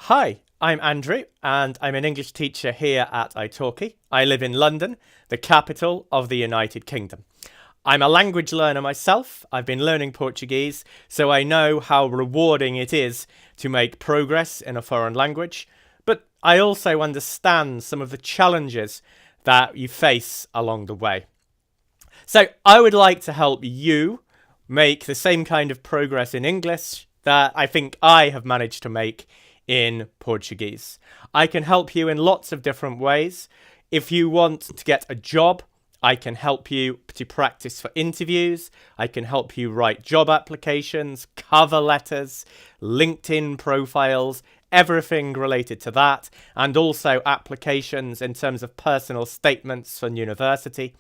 Hi, I'm Andrew, and I'm an English teacher here at italki. I live in London, the capital of the United Kingdom. I'm a language learner myself. I've been learning Portuguese, so I know how rewarding it is to make progress in a foreign language. But I also understand some of the challenges that you face along the way. So I would like to help you make the same kind of progress in English that I think I have managed to make in Portuguese. I can help you in lots of different ways. If you want to get a job, I can help you to practice for interviews. I can help you write job applications, cover letters, LinkedIn profiles, everything related to that, and also applications in terms of personal statements for university.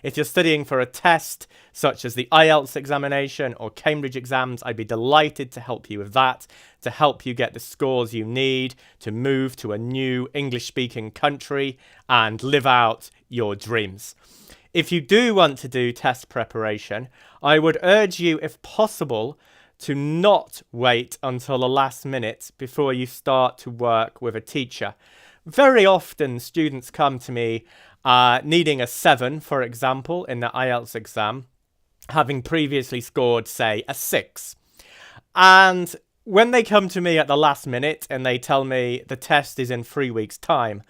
If you're studying for a test, such as the IELTS examination or Cambridge exams, I'd be delighted to help you with that, to help you get the scores you need to move to a new English-speaking country and live out your dreams. If you do want to do test preparation, I would urge you, if possible, to not wait until the last minute before you start to work with a teacher. Very often, students come to me needing a 7, for example, in the IELTS exam, having previously scored, say, a 6. And when they come to me at the last minute and they tell me the test is in 3 weeks' time,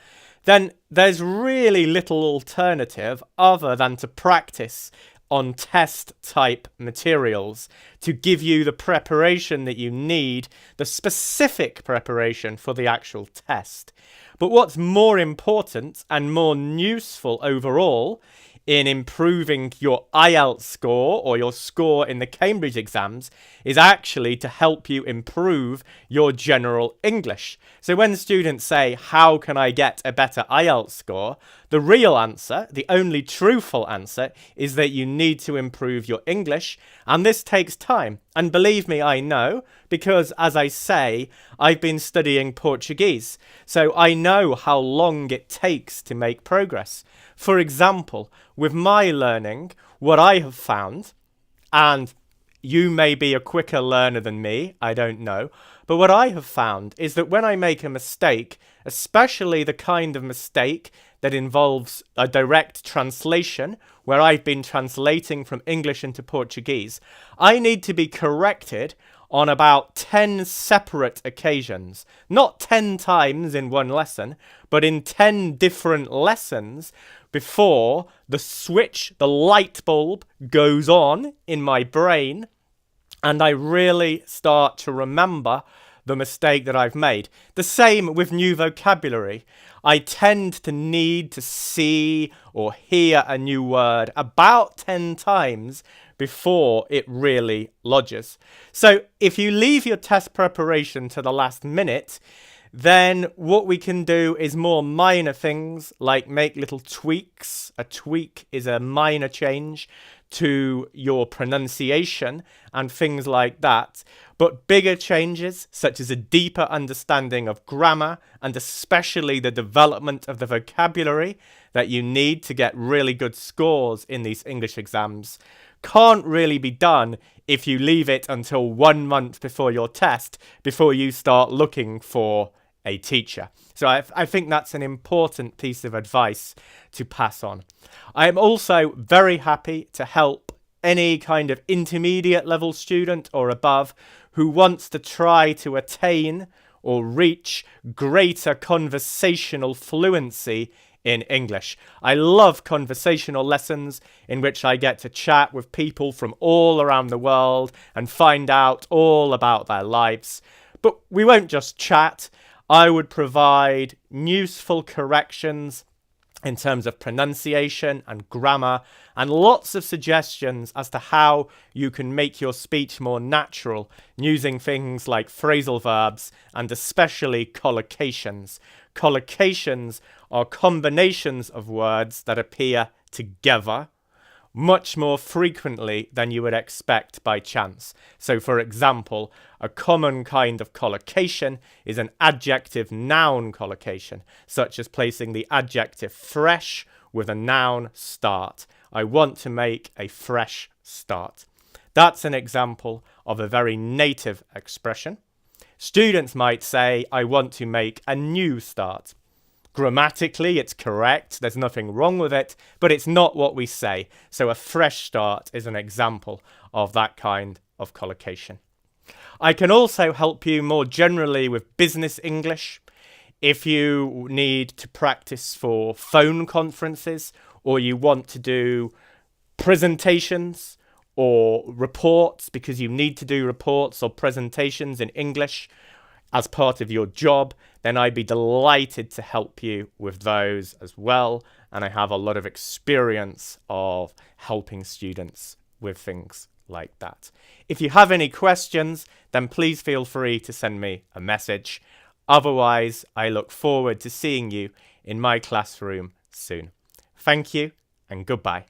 then there's really little alternative other than to practice on test-type materials to give you the preparation that you need, the specific preparation for the actual test. But what's more important and more useful overall in improving your IELTS score or your score in the Cambridge exams is actually to help you improve your general English. So when students say, how can I get a better IELTS score? The real answer, the only truthful answer, is that you need to improve your English, and this takes time. And believe me, I know, because as I say, I've been studying Portuguese, so I know how long it takes to make progress. For example, with my learning, what I have found, and you may be a quicker learner than me, I don't know, but what I have found is that when I make a mistake, especially the kind of mistake that involves a direct translation, where I've been translating from English into Portuguese, I need to be corrected on about 10 separate occasions. Not 10 times in one lesson, but in 10 different lessons before the switch, the light bulb, goes on in my brain and I really start to remember the mistake that I've made. The same with new vocabulary. I tend to need to see or hear a new word about 10 times before it really lodges. So if you leave your test preparation to the last minute, then what we can do is more minor things like make little tweaks. A tweak is a minor change to your pronunciation and things like that. But bigger changes, such as a deeper understanding of grammar and especially the development of the vocabulary that you need to get really good scores in these English exams, can't really be done if you leave it until 1 month before your test before you start looking for a teacher. So I think that's an important piece of advice to pass on. I am also very happy to help any kind of intermediate level student or above who wants to try to attain or reach greater conversational fluency in English. I love conversational lessons in which I get to chat with people from all around the world and find out all about their lives. But we won't just chat. I would provide useful corrections in terms of pronunciation and grammar and lots of suggestions as to how you can make your speech more natural using things like phrasal verbs and especially collocations. Collocations are combinations of words that appear together much more frequently than you would expect by chance. So, for example, a common kind of collocation is an adjective-noun collocation, such as placing the adjective fresh with a noun start. I want to make a fresh start. That's an example of a very native expression. Students might say, I want to make a new start. Grammatically, it's correct. There's nothing wrong with it, but it's not what we say. So a fresh start is an example of that kind of collocation. I can also help you more generally with business English. If you need to practice for phone conferences, or you want to do presentations or reports because you need to do reports or presentations in English as part of your job, then I'd be delighted to help you with those as well. And I have a lot of experience of helping students with things like that. If you have any questions, then please feel free to send me a message. Otherwise, I look forward to seeing you in my classroom soon. Thank you and goodbye.